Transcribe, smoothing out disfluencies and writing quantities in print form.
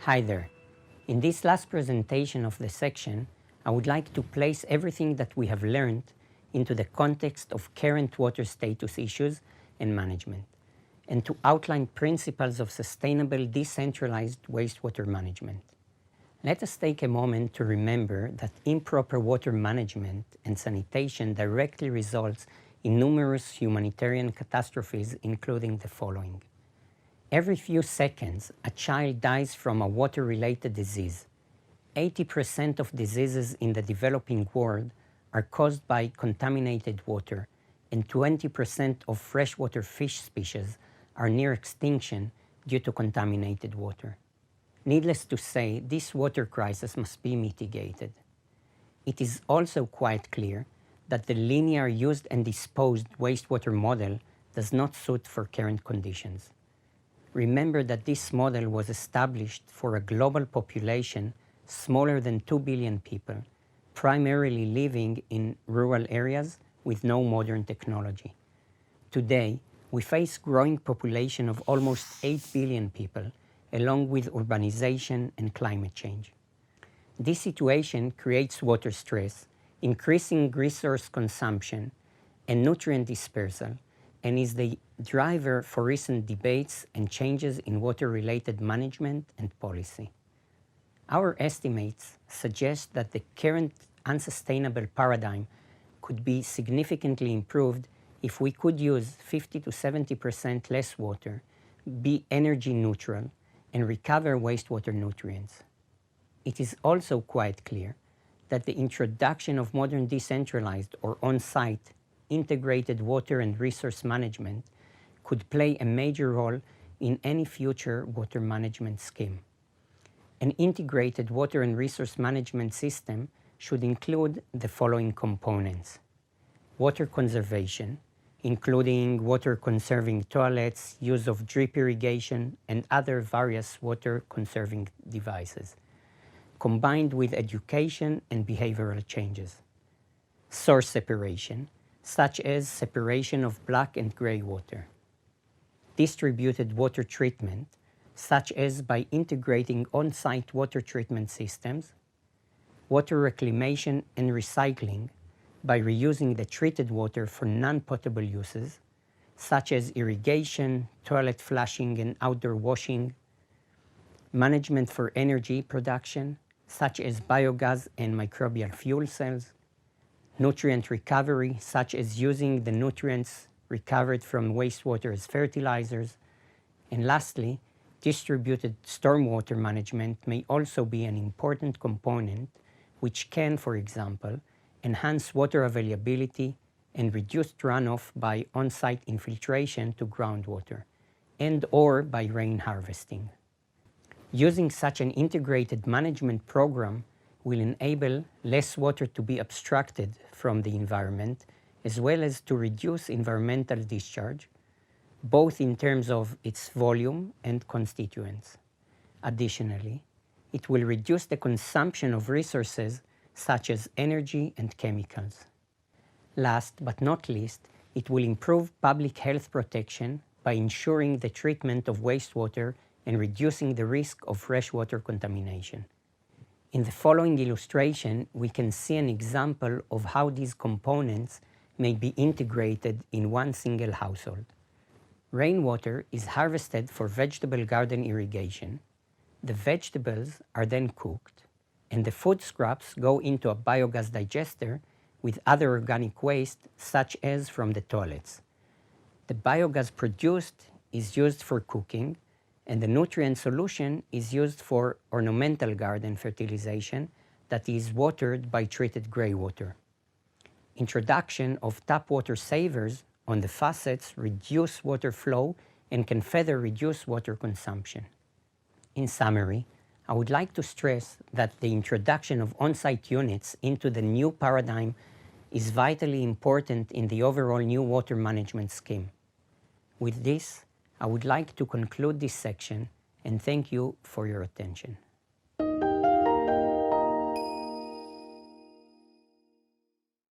Hi there. In this last presentation of the section, I would like to place everything that we have learned into the context of current water status issues and management, and to outline principles of sustainable decentralized wastewater management. Let us take a moment to remember that improper water management and sanitation directly results in numerous humanitarian catastrophes, including the following. Every few seconds, a child dies from a water-related disease. 80% of diseases in the developing world are caused by contaminated water, and 20% of freshwater fish species are near extinction due to contaminated water. Needless to say, this water crisis must be mitigated. It is also quite clear that the linear used and disposed wastewater model does not suit for current conditions. Remember that this model was established for a global population smaller than 2 billion people, primarily living in rural areas with no modern technology. Today, we face growing population of almost 8 billion people, along with urbanization and climate change. This situation creates water stress, increasing resource consumption and nutrient dispersal, and is the driver for recent debates and changes in water-related management and policy. Our estimates suggest that the current unsustainable paradigm could be significantly improved if we could use 50 to 70% less water, be energy neutral, and recover wastewater nutrients. It is also quite clear that the introduction of modern decentralized or on-site integrated water and resource management could play a major role in any future water management scheme. An integrated water and resource management system should include the following components: water conservation, including water-conserving toilets, use of drip irrigation, and other various water-conserving devices, combined with education and behavioral changes. Source separation, such as separation of black and gray water. Distributed water treatment, such as by integrating on-site water treatment systems. Water reclamation and recycling, by reusing the treated water for non-potable uses, such as irrigation, toilet flushing, and outdoor washing. Management for energy production, such as biogas and microbial fuel cells. Nutrient recovery, such as using the nutrients recovered from wastewater as fertilizers. And lastly, distributed stormwater management may also be an important component which can, for example, enhance water availability and reduce runoff by on-site infiltration to groundwater and/or by rain harvesting. Using such an integrated management program will enable less water to be abstracted from the environment, as well as to reduce environmental discharge, both in terms of its volume and constituents. Additionally, it will reduce the consumption of resources such as energy and chemicals. Last but not least, it will improve public health protection by ensuring the treatment of wastewater and reducing the risk of freshwater contamination. In the following illustration, we can see an example of how these components may be integrated in one single household. Rainwater is harvested for vegetable garden irrigation. The vegetables are then cooked, and the food scraps go into a biogas digester with other organic waste, such as from the toilets. The biogas produced is used for cooking, and the nutrient solution is used for ornamental garden fertilization that is watered by treated gray water. Introduction of tap water savers on the faucets reduce water flow and can further reduce water consumption. In summary, I would like to stress that the introduction of on-site units into the new paradigm is vitally important in the overall new water management scheme. With this, I would like to conclude this section and thank you for your attention.